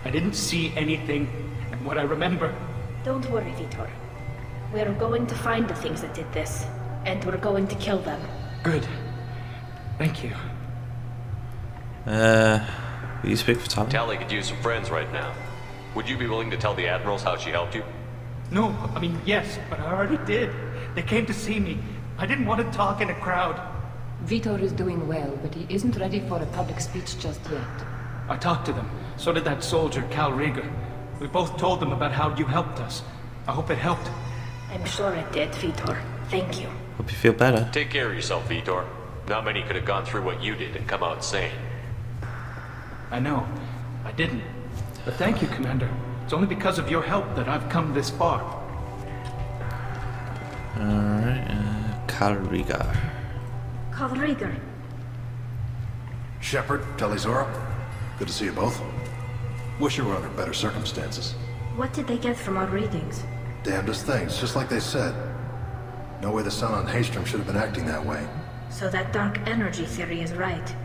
I didn't see anything, and what I remember... Don't worry, Detour. We're going to find the things that did this, and we're going to kill them. Good. Thank you. Will you speak for Tali? Tali could use some friends right now. Would you be willing to tell the Admirals how she helped you? No, I mean, yes, but I already did. They came to see me. I didn't want to talk in a crowd. Vitor is doing well, but he isn't ready for a public speech just yet. I talked to them. So did that soldier, Riga. We both told them about how you helped us. I hope it helped. I'm sure it did, Vitor. Thank you. Hope you feel better. Take care of yourself, Vitor. Not many could have gone through what you did and come out sane. I know. I didn't. But thank you, Commander. It's only because of your help that I've come this far. Alright, Riga. Riga. Shepard, Tali Zorah. Good to see you both. Wish you were under better circumstances. What did they get from our readings? Damnedest things, just like they said. No way the sun on Haystrom should have been acting that way. So that dark energy theory is right.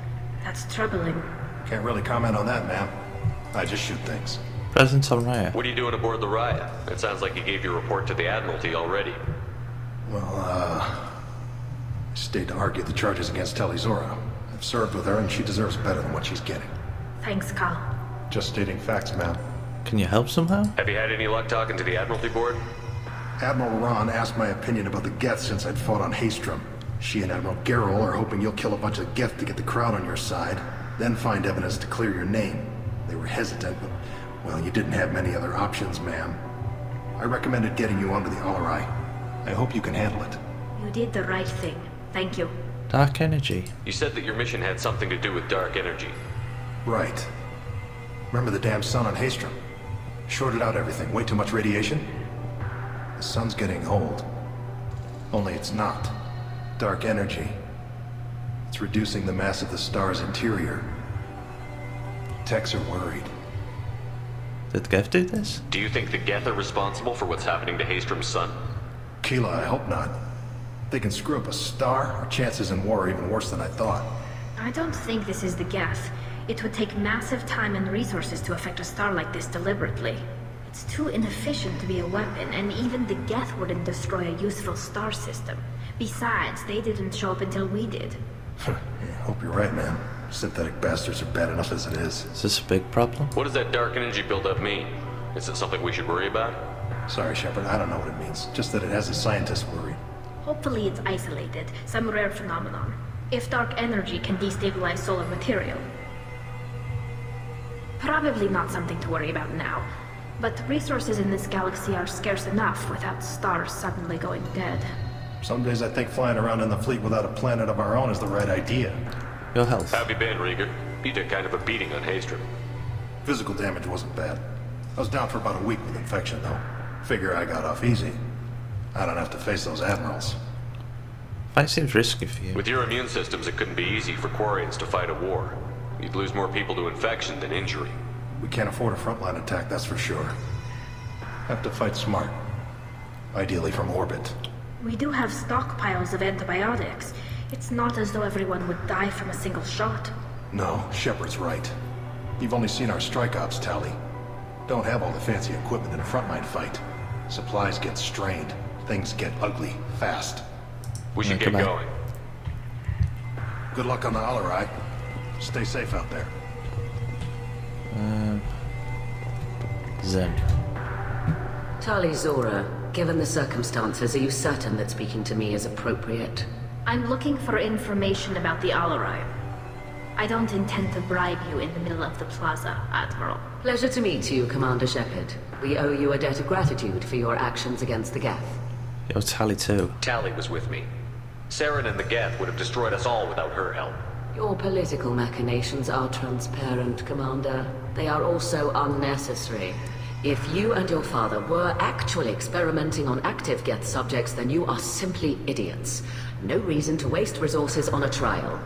That's troubling. Can't really comment on that, ma'am. I just shoot things. Presence on Raya. What are you doing aboard the Riga? It sounds like you gave your report to the Admiralty already. Well, I stayed to argue the charges against Tali Zorah. I've served with her and she deserves better than what she's getting. Thanks, Cal. Just stating facts, ma'am. Can you help somehow? Have you had any luck talking to the Admiralty board? Admiral Ron asked my opinion about the Geth since I'd fought on Haystrom. She and Admiral Gerrel are hoping you'll kill a bunch of Geth to get the crowd on your side, then find evidence to clear your name. They were hesitant, but, well, you didn't have many other options, ma'am. I recommended getting you onto the Alarai. I hope you can handle it. You did the right thing. Thank you. Dark energy. You said that your mission had something to do with dark energy. Right. Remember the damn sun on Haystrom? Shorted out everything. Way too much radiation? The sun's getting old. Only it's not. Dark energy. It's reducing the mass of the star's interior. Techs are worried. Did Geth do this? Do you think the Geth are responsible for what's happening to Haystrom's sun? Keela, I hope not. They can screw up a star. Our chances in war are even worse than I thought. I don't think this is the Geth. It would take massive time and resources to affect a star like this deliberately. It's too inefficient to be a weapon, and even the Geth wouldn't destroy a useful star system. Besides, they didn't show up until we did. Yeah, hope you're right, man. Synthetic bastards are bad enough as it is. Is this a big problem? What does that dark energy buildup mean? Is it something we should worry about? Sorry, Shepard, I don't know what it means. Just that it has the scientists worried. Hopefully it's isolated, some rare phenomenon. If dark energy can destabilize solar material. Probably not something to worry about now. But resources in this galaxy are scarce enough without stars suddenly going dead. Some days I think flying around in the fleet without a planet of our own is the right idea. Your health. How have you been, Riga? You took kind of a beating on Haystrom. Physical damage wasn't bad. I was down for about a week with infection, though. Figure I got off easy. I don't have to face those admirals. Fight seems risky for you. With your immune systems, it couldn't be easy for Quarians to fight a war. You'd lose more people to infection than injury. We can't afford a frontline attack, that's for sure. Have to fight smart. Ideally from orbit. We do have stockpiles of antibiotics. It's not as though everyone would die from a single shot. No, Shepard's right. You've only seen our strike ops, Tali. Don't have all the fancy equipment in a frontline fight. Supplies get strained. Things get ugly, fast. We should get going. Good luck on the Alarai. Stay safe out there. Zen. Tali Zorah, given the circumstances, are you certain that speaking to me is appropriate? I'm looking for information about the Alarai. I don't intend to bribe you in the middle of the plaza, Admiral. Pleasure to meet you, Commander Shepard. We owe you a debt of gratitude for your actions against the Geth. Yo, Tali too. Tali was with me. Saren and the Geth would have destroyed us all without her help. Your political machinations are transparent, Commander. They are also unnecessary. If you and your father were actually experimenting on active Geth subjects, then you are simply idiots. No reason to waste resources on a trial.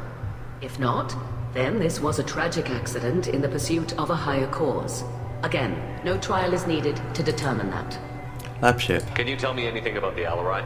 If not, then this was a tragic accident in the pursuit of a higher cause. Again, no trial is needed to determine that. Lab ship. Can you tell me anything about the Alarai?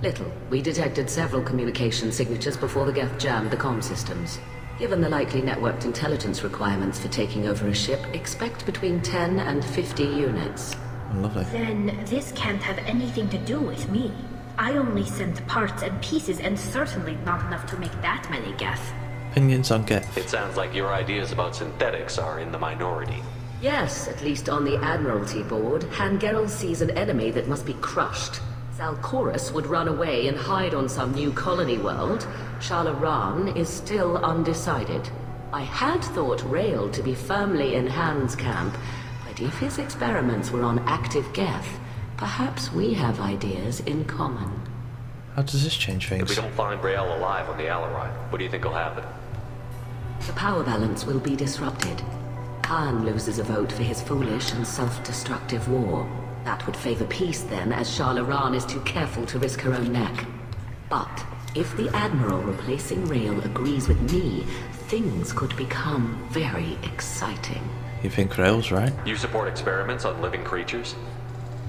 Little. We detected several communication signatures before the Geth jammed the comm systems. Given the likely networked intelligence requirements for taking over a ship, expect between 10 and 50 units. Oh, lovely. Then this can't have anything to do with me. I only sent parts and pieces, and certainly not enough to make that many Geth. Opinions on Geth. It sounds like your ideas about synthetics are in the minority. Yes, at least on the Admiralty board, Hangerel sees an enemy that must be crushed. Zalcorus would run away and hide on some new colony world. Shala Rad is still undecided. I had thought Rail to be firmly in Han's camp, but if his experiments were on active Geth, perhaps we have ideas in common. How does this change If we things? don't find Rael alive on the Alarai, what do you think will happen? The power balance will be disrupted. Han loses a vote for his foolish and self-destructive war. That would favor peace then, as Shala Rad is too careful to risk her own neck. But if the Admiral replacing Rail agrees with me, things could become very exciting. You think Rail's right? You support experiments on living creatures?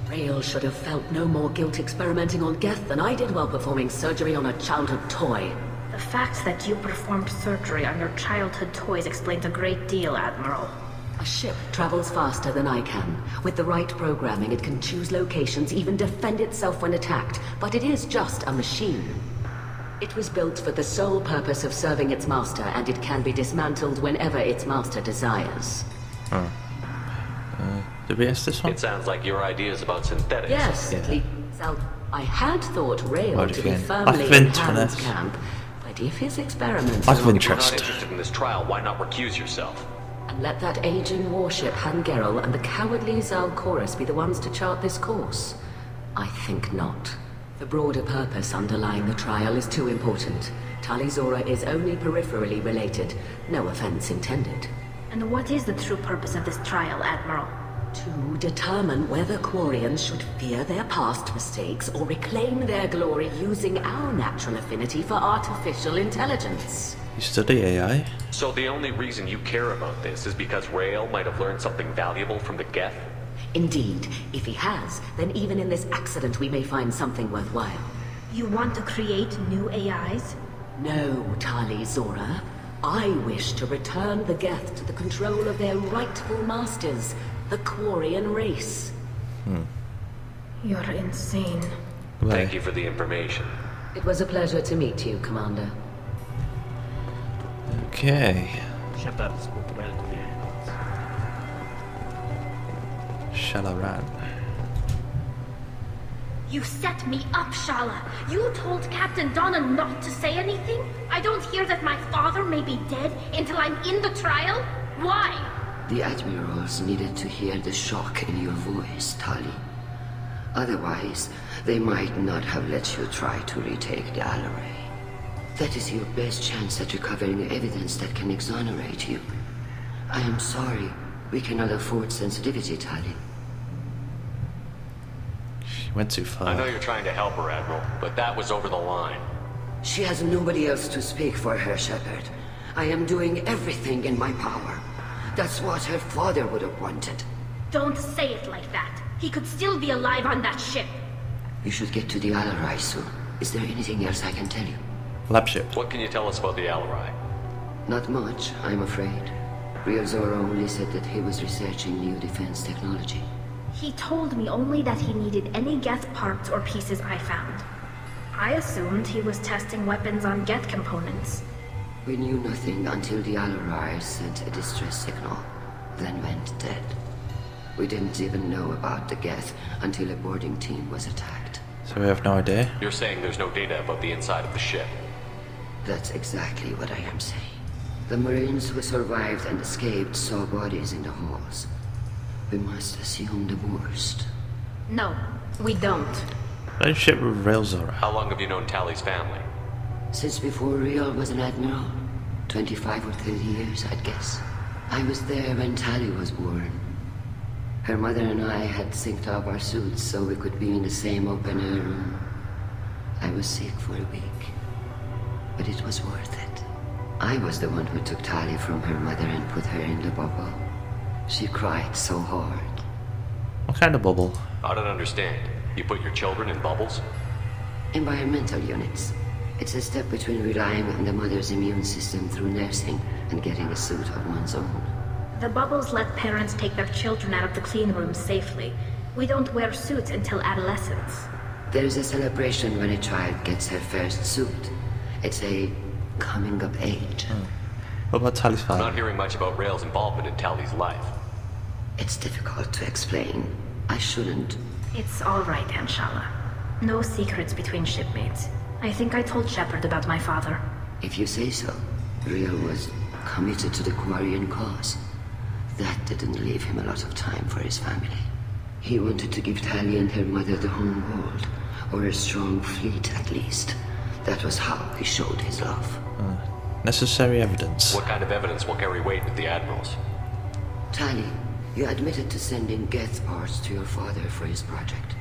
Rail should have felt no more guilt experimenting on Geth than I did while performing surgery on a childhood toy. The fact that you performed surgery on your childhood toys explains a great deal, Admiral. A ship travels faster than I can. With the right programming, it can choose locations, even defend itself when attacked. But it is just a machine. It was built for the sole purpose of serving its master, and it can be dismantled whenever its master desires. Oh. Did we ask this one? It sounds like your ideas about synthetics. Yes, Yeah. at least I had thought Rail What to do you be think? firmly Lack of in interest. Han's camp. But if his experiments Lack of are not- If you're not interest. interested in this trial, why not recuse yourself? And let that aging warship Hangerel and the cowardly Zalcorus be the ones to chart this course? I think not. The broader purpose underlying the trial is too important. Tali Zorah is only peripherally related. No offense intended. And what is the true purpose of this trial, Admiral? To determine whether Quarians should fear their past mistakes or reclaim their glory using our natural affinity for artificial intelligence. You study AI? So the only reason you care about this is because Rael might have learned something valuable from the Geth? Indeed, if he has, then even in this accident we may find something worthwhile. You want to create new AIs? No, Tali Zorah. I wish to return the Geth to the control of their rightful masters, the Quarian race. You're insane. Thank you for the information. It was a pleasure to meet you, Commander. Okay. Shepard spoke well to the animals. Shala Rad. You set me up, Shala. You told Captain Donna not to say anything? I don't hear that my father may be dead until I'm in the trial? Why? The admirals needed to hear the shock in your voice, Tali. Otherwise, they might not have let you try to retake the Alarai. That is your best chance at recovering evidence that can exonerate you. I am sorry. We cannot afford sensitivity, Tali. She went too far. I know you're trying to help her, Admiral, but that was over the line. She has nobody else to speak for her, Shepard. I am doing everything in my power. That's what her father would have wanted. Don't say it like that. He could still be alive on that ship. You should get to the Alarai soon. Is there anything else I can tell you? Lab ship. What can you tell us about the Alarai? Not much, I'm afraid. Riga Zorah only said that he was researching new defense technology. He told me only that he needed any Geth parts or pieces I found. I assumed he was testing weapons on Geth components. We knew nothing until the Alarai sent a distress signal, then went dead. We didn't even know about the Geth until a boarding team was attacked. So we have no idea. You're saying there's no data about the inside of the ship. That's exactly what I am saying. The Marines who survived and escaped saw bodies in the halls. We must assume the worst. No, we don't. Relationship with Rail Zorah. How long have you known Tali's family? Since before Riel was an admiral. 25 or 30 years, I'd guess. I was there when Tali was born. Her mother and I had synced up our suits so we could be in the same open-air room. I was sick for a week, but it was worth it. I was the one who took Tali from her mother and put her in the bubble. She cried so hard. What kind of bubble? I don't understand. You put your children in bubbles? Environmental units. It's a step between relying on the mother's immune system through nursing and getting a suit of one's own. The bubbles let parents take their children out of the clean rooms safely. We don't wear suits until adolescence. There's a celebration when a child gets her first suit. It's a coming of age. What about Tali's I'm father? not hearing much about Rail's involvement in Tali's life. It's difficult to explain. I shouldn't. It's all right, Aunt Shala. No secrets between shipmates. I think I told Shepard about my father. If you say so. Rio was committed to the Quarian cause. That didn't leave him a lot of time for his family. He wanted to give Tali and her mother the home world, or a strong fleet at least. That was how he showed his love. Necessary evidence. What kind of evidence will carry weight with the admirals? Tali, you admitted to sending Geth parts to your father for his project.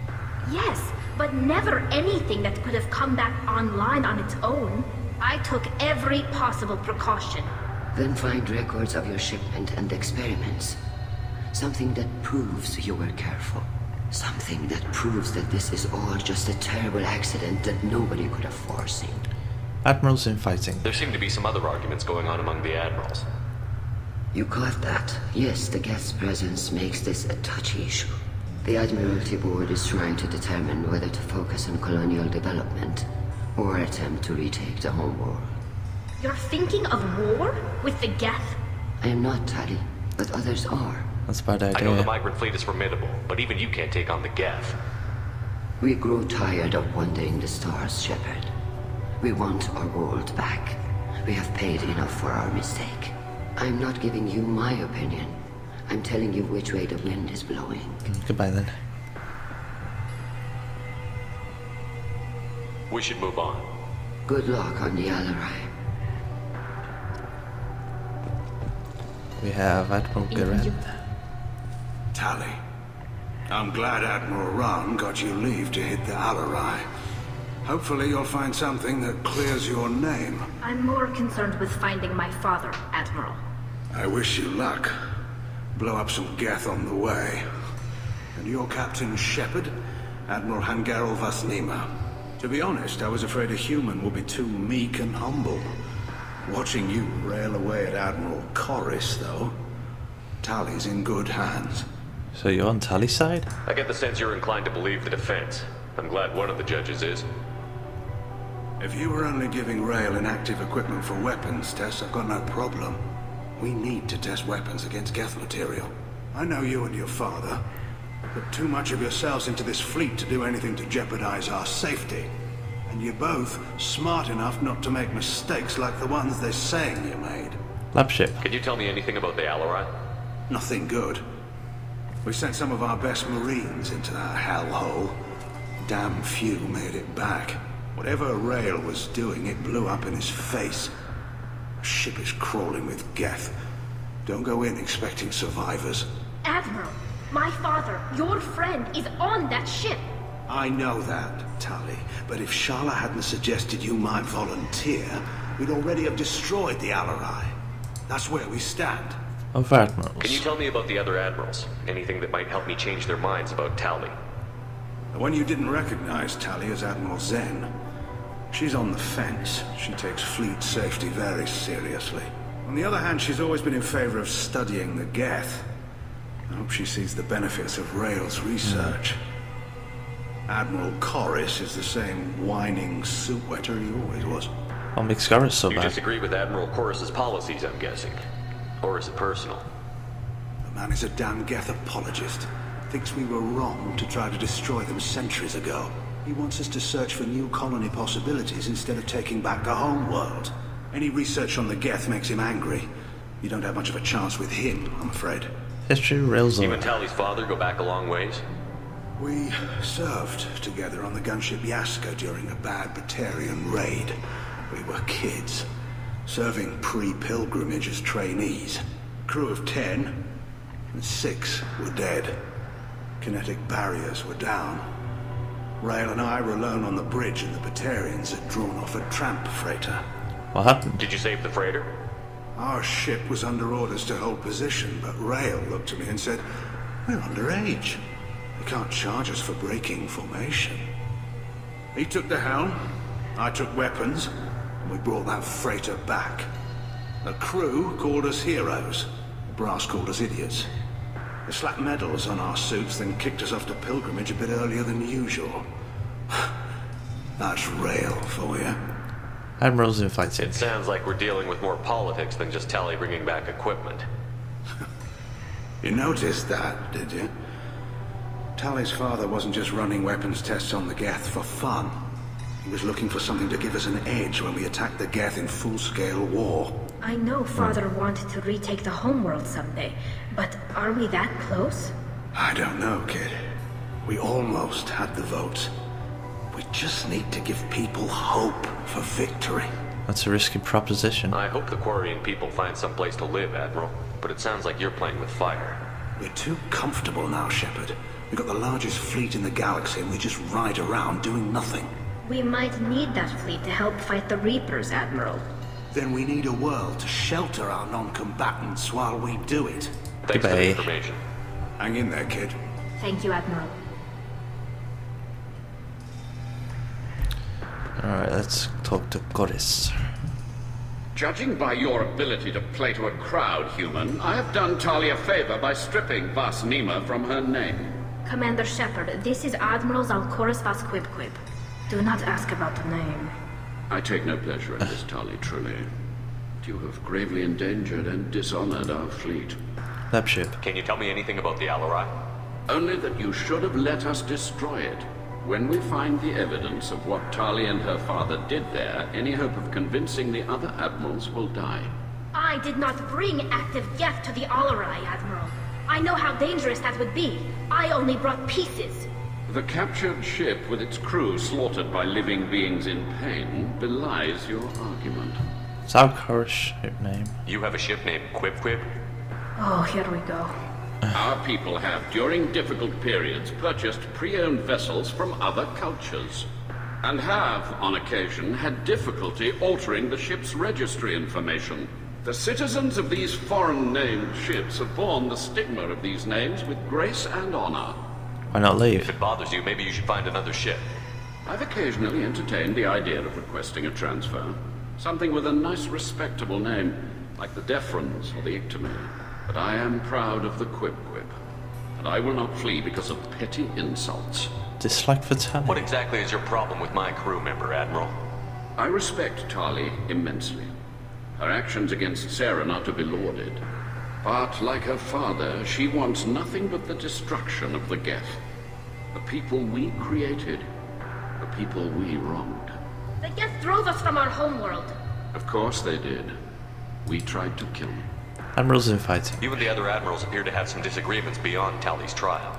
Yes, but never anything that could have come back online on its own. I took every possible precaution. Then find records of your shipment and experiments. Something that proves you were careful. Something that proves that this is all just a terrible accident that nobody could have foreseen. Admirals infighting. There seem to be some other arguments going on among the admirals. You caught that? Yes, the Geth's presence makes this a touchy issue. The Admiralty Board is trying to determine whether to focus on colonial development or attempt to retake the home world. You're thinking of war? With the Geth? I am not, Tali, but others are. That's a bad I know the idea. migrant fleet is formidable, but even you can't take on the Geth. We grow tired of wandering the stars, Shepard. We want our world back. We have paid enough for our mistake. I'm not giving you my opinion. I'm telling you which way the wind is blowing. Goodbye then. We should move on. Good luck on the Alarai. We have Admiral Garand. Tali, I'm glad Admiral Ron got you leave to hit the Alarai. Hopefully you'll find something that clears your name. I'm more concerned with finding my father, Admiral. I wish you luck. Blow up some Geth on the way. And your Captain Shepard, Admiral Hangarel Vasnima. To be honest, I was afraid a human would be too meek and humble. Watching you rail away at Admiral Corris, though, Tali's in good hands. So you're on Tali's side? I get the sense you're inclined to believe the defense. I'm glad one of the judges is. If you were only giving Rail inactive equipment for weapons tests, I've got no problem. We need to test weapons against Geth material. I know you and your father put too much of yourselves into this fleet to do anything to jeopardize our safety. And you're both smart enough not to make mistakes like the ones they're saying you made. Lab ship. Can you tell me anything about the Alarai? Nothing good. We sent some of our best Marines into that hellhole. Damn few made it back. Whatever Rail was doing, it blew up in his face. The ship is crawling with Geth. Don't go in expecting survivors. Admiral, my father, your friend, is on that ship. I know that, Tali, but if Shala hadn't suggested you might volunteer, we'd already have destroyed the Alarai. That's where we stand. Of Admirals. Can you tell me about the other admirals? Anything that might help me change their minds about Tali? The one you didn't recognize, Tali, is Admiral Zen. She's on the fence. She takes fleet safety very seriously. On the other hand, she's always been in favor of studying the Geth. I hope she sees the benefits of Rail's research. Admiral Corris is the same whining soup wetter he always was. What makes Garrett so You bad? disagree with Admiral Corris's policies, I'm guessing. Or is it personal? The man is a damn Geth apologist. Thinks we were wrong to try to destroy them centuries ago. He wants us to search for new colony possibilities instead of taking back the home world. Any research on the Geth makes him angry. You don't have much of a chance with him, I'm afraid. History rails You on. and Tali's father go back a long ways? We served together on the gunship Yaska during a bad Batarian raid. We were kids, serving pre-pilgrimage as trainees. Crew of 10, and 6 were dead. Kinetic barriers were down. Rail and I were alone on the bridge, and the Batarians had drawn off a tramp freighter. What happened? Did you save the freighter? Our ship was under orders to hold position, but Rail looked at me and said, "We're underage. They can't charge us for breaking formation." He took the helm, I took weapons, and we brought that freighter back. The crew called us heroes. The brass called us idiots. They slapped medals on our suits, then kicked us off to pilgrimage a bit earlier than usual. That's rail for you. Admiral's infighting. It sounds like we're dealing with more politics than just Tali bringing back equipment. You noticed that, did you? Tali's father wasn't just running weapons tests on the Geth for fun. He was looking for something to give us an edge when we attacked the Geth in full-scale war. I know Father wanted to retake the homeworld someday, but are we that close? I don't know, kid. We almost had the votes. We just need to give people hope for victory. That's a risky proposition. I hope the Quarian people find some place to live, Admiral. But it sounds like you're playing with fire. We're too comfortable now, Shepard. We've got the largest fleet in the galaxy and we just ride around doing nothing. We might need that fleet to help fight the Reapers, Admiral. Then we need a world to shelter our non-combatants while we do it. Thanks for the information. Hang in there, kid. Thank you, Admiral. Alright, let's talk to Goddess. Judging by your ability to play to a crowd, human, I have done Tali a favor by stripping Vas Nima from her name. Commander Shepard, this is Admiral Zalkoris Vas Quib. Do not ask about the name. I take no pleasure in this, Tali, truly. You have gravely endangered and dishonored our fleet. Lab ship. Can you tell me anything about the Alarai? Only that you should have let us destroy it. When we find the evidence of what Tali and her father did there, any hope of convincing the other admirals will die. I did not bring active Geth to the Alarai, Admiral. I know how dangerous that would be. I only brought pieces. The captured ship with its crew slaughtered by living beings in pain belies your argument. Zalkoris ship name. You have a ship named Quib? Oh, here we go. Our people have, during difficult periods, purchased pre-owned vessels from other cultures, and have, on occasion, had difficulty altering the ship's registry information. The citizens of these foreign-named ships have borne the stigma of these names with grace and honor. Why not leave? If it bothers you, maybe you should find another ship. I've occasionally entertained the idea of requesting a transfer. Something with a nice, respectable name, like the Defrons or the Ictomy. But I am proud of the Quib, and I will not flee because of petty insults. Dislike for Tali. What exactly is your problem with my crew member, Admiral? I respect Tali immensely. Her actions against Sarah not to be lauded. But, like her father, she wants nothing but the destruction of the Geth. The people we created. The people we wronged. The Geth drove us from our homeworld. Of course they did. We tried to kill them. Admiral's infighting. You and the other admirals appear to have some disagreements beyond Tali's trial.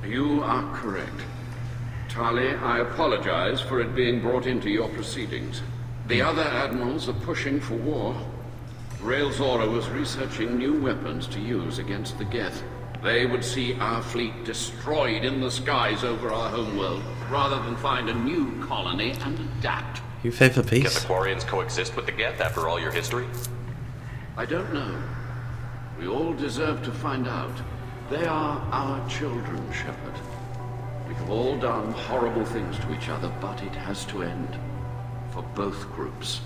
You are correct. Tali, I apologize for it being brought into your proceedings. The other admirals are pushing for war. Rail Zorah was researching new weapons to use against the Geth. They would see our fleet destroyed in the skies over our homeworld, rather than find a new colony and adapt. You favor Can peace? the Quarians coexist with the Geth after all your history? I don't know. We all deserve to find out. They are our children, Shepard. We have all done horrible things to each other, but it has to end. For both groups.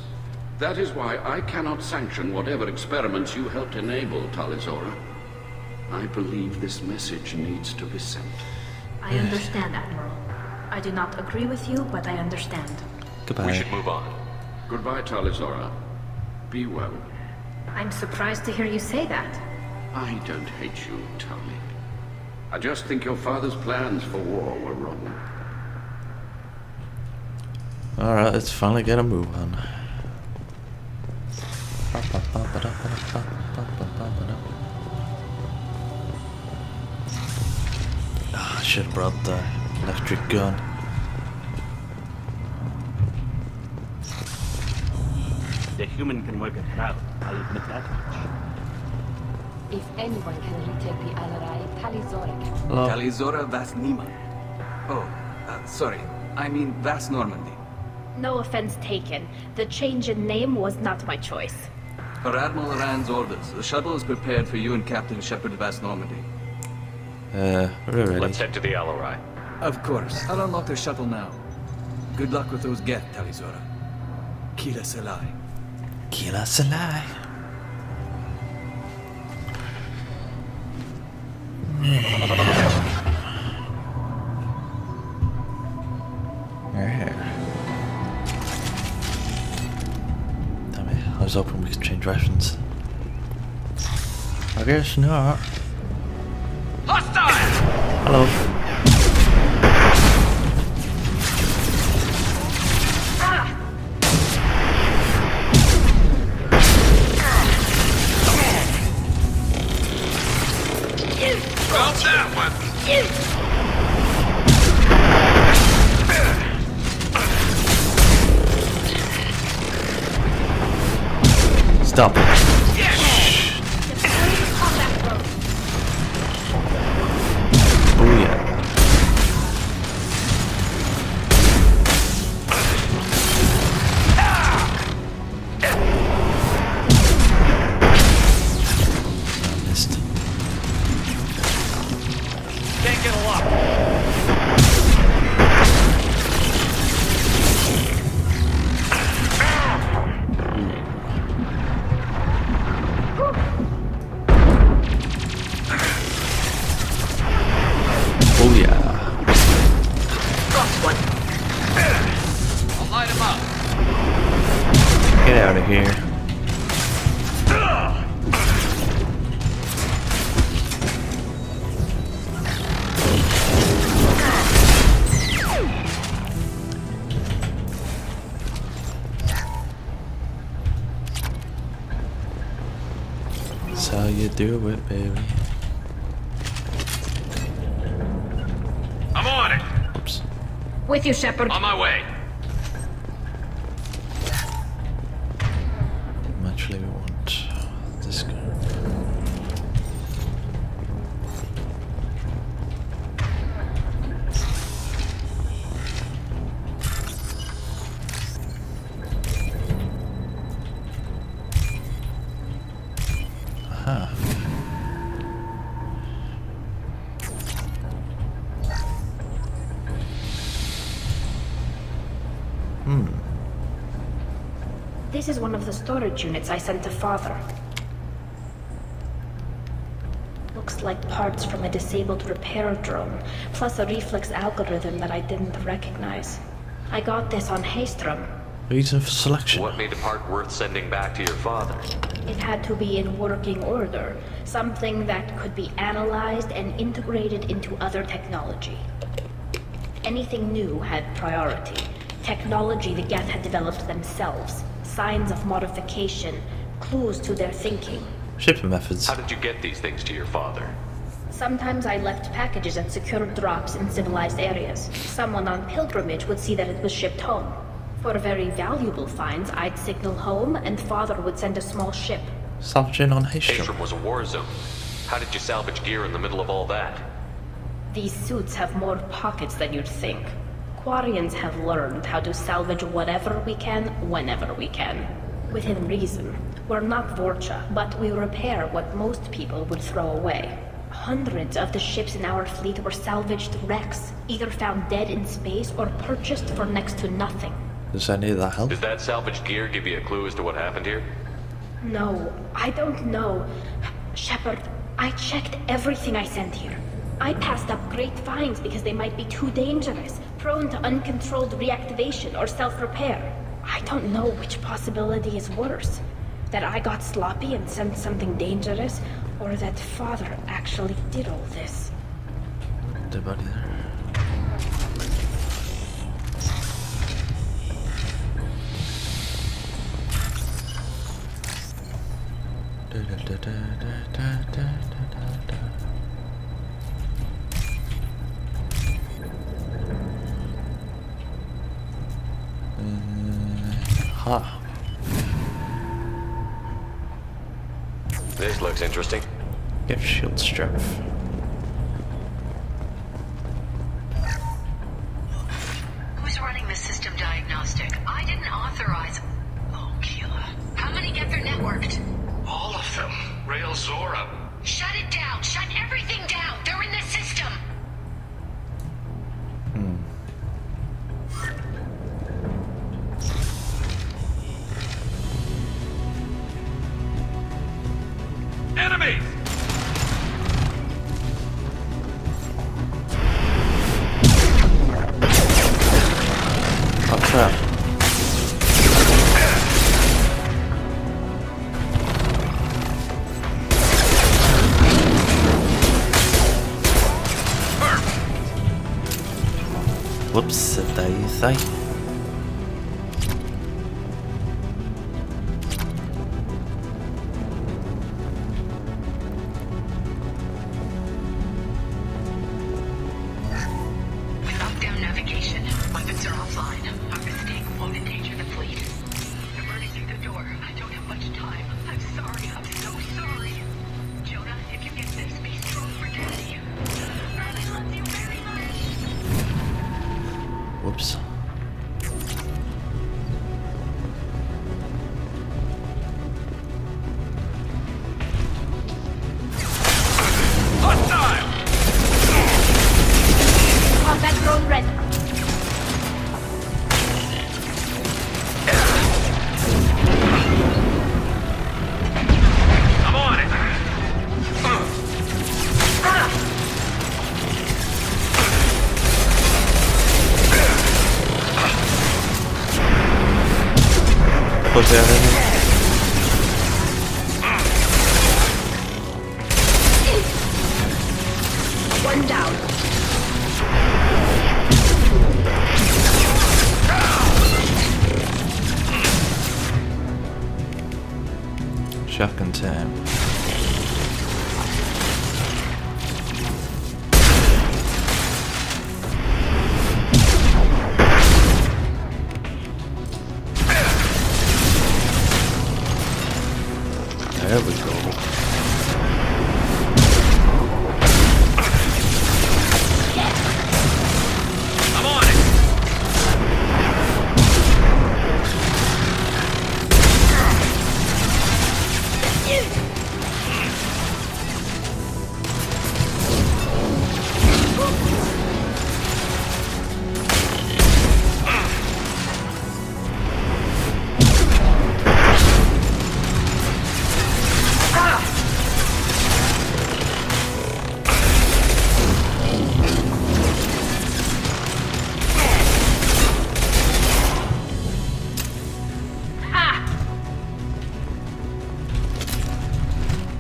That is why I cannot sanction whatever experiments you helped enable, Tali Zorah. I believe this message needs to be sent. I understand, Admiral. I do not agree with you, but I understand. Goodbye. We should move on. Goodbye, Tali Zorah. Be well. I'm surprised to hear you say that. I don't hate you, Tali. I just think your father's plans for war were wrong. Alright, let's finally get a move on. I should have brought the electric gun. The human can work a crowd, I'll admit that much. If anyone can retake the Alarai, Tali Zorah can. Hello. Tali Zorah Vas Nima. Oh, sorry. I mean Vas Normandy. No offense taken. The change in name was not my choice. Per Admiral Rand's orders, the shuttle is prepared for you and Captain Shepard Vas Normandy. We're ready. Let's head to the Alarai. Of course. I'll unlock the shuttle now. Good luck with those Geth, Tali Zorah. Kila Salai. Kila Salai. Damn it, I was hoping we could change weapons. I guess not. Hostile! Hello. Drop that one! Stop. Oh yeah. Missed. Can't get a lock. Oh yeah. I'll light him up. Get out of here. That's how you do it, baby. I'm on it. Oops. With you, Shepard. On my way. Actually, we want this guy. Aha. This is one of the storage units I sent to Father. Looks like parts from a disabled repair drone, plus a reflex algorithm that I didn't recognize. I got this on Haystrom. Reason for selection. What made a part worth sending back to your father? It had to be in working order, something that could be analyzed and integrated into other technology. Anything new had priority. Technology the Geth had developed themselves. Signs of modification, clues to their thinking. Shipping methods. How did you get these things to your father? Sometimes I left packages at secure drops in civilized areas. Someone on pilgrimage would see that it was shipped home. For very valuable finds, I'd signal home, and Father would send a small ship. Salvaging on Haystrom. Haystrom was a war zone. How did you salvage gear in the middle of all that? These suits have more pockets than you'd think. Quarians have learned how to salvage whatever we can, whenever we can. Within reason. We're not Vorcha, but we repair what most people would throw away. Hundreds of the ships in our fleet were salvaged wrecks, either found dead in space or purchased for next to nothing. Does any of that help? Does that salvaged gear give you a clue as to what happened here? No, I don't know. Shepard, I checked everything I sent here. I passed up great finds because they might be too dangerous, prone to uncontrolled reactivation or self-repair. I don't know which possibility is worse. That I got sloppy and sent something dangerous, or that Father actually did all this. Dead body there. Ha. This looks interesting. Get shield strength. Who's running the system diagnostic? I didn't authorize... Oh, Keela. How many get their networked? All of them. Rail Zorah. Shut it down! Shut everything down! They're in the system! trap. Whoops, daisy. Lockdown navigation. Weapons are offline. Our mistake won't endanger the fleet. They're burning through the door. I don't have much time. I'm sorry. I'm so sorry. Jonah, if you get this, be strong for Daddy. Daddy loves you very much. Whoops. Hostile! Combat drone ready. I'm on it! Put that in. One down. Shotgun time. There we go. I'm on it!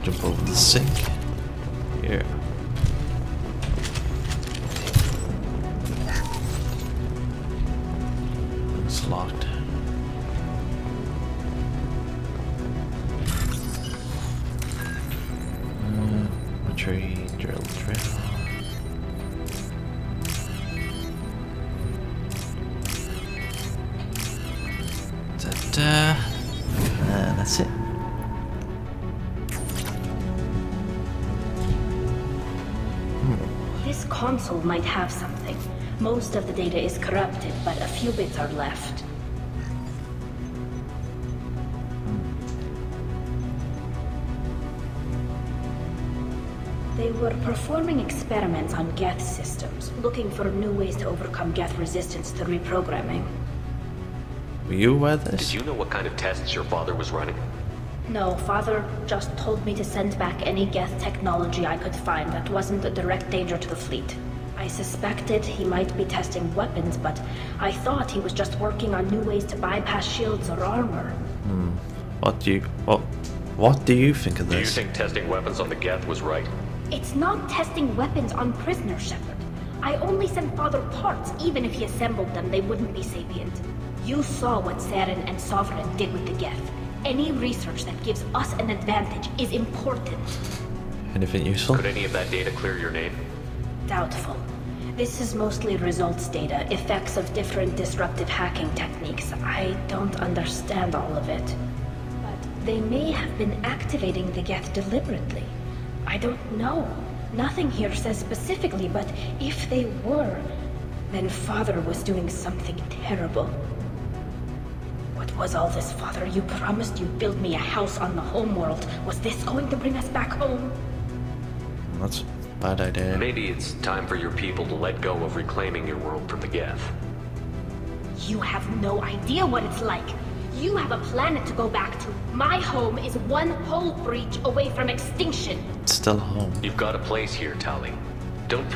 Jump over the sink. Here. It's locked. Tree, drill. Ta-da. And that's it. This console might have something. Most of the data is corrupted, but a few bits are left. They were performing experiments on Geth systems, looking for new ways to overcome Geth resistance to reprogramming. Were you aware of this? Did you know what kind of tests your father was running? No, Father just told me to send back any Geth technology I could find that wasn't a direct danger to the fleet. I suspected he might be testing weapons, but I thought he was just working on new ways to bypass shields or armor. What do you think of Do you this? think testing weapons on the Geth was right? It's not testing weapons on prisoners, Shepard. I only sent Father parts. Even if he assembled them, they wouldn't be sapient. You saw what Saren and Sovereign did with the Geth. Any research that gives us an advantage is important. Anything useful? Could any of that data clear your name? Doubtful. This is mostly results data, effects of different disruptive hacking techniques. I don't understand all of it. But they may have been activating the Geth deliberately. I don't know. Nothing here says specifically, but if they were, then Father was doing something terrible. What was all this, Father? You promised you'd build me a house on the homeworld. Was this going to bring us back home? That's a bad idea. Maybe it's time for your people to let go of reclaiming your world from the Geth. You have no idea what it's like. You have a planet to go back to. My home is one hull breach away from extinction. It's still home. You've got a place here, Tali. Don't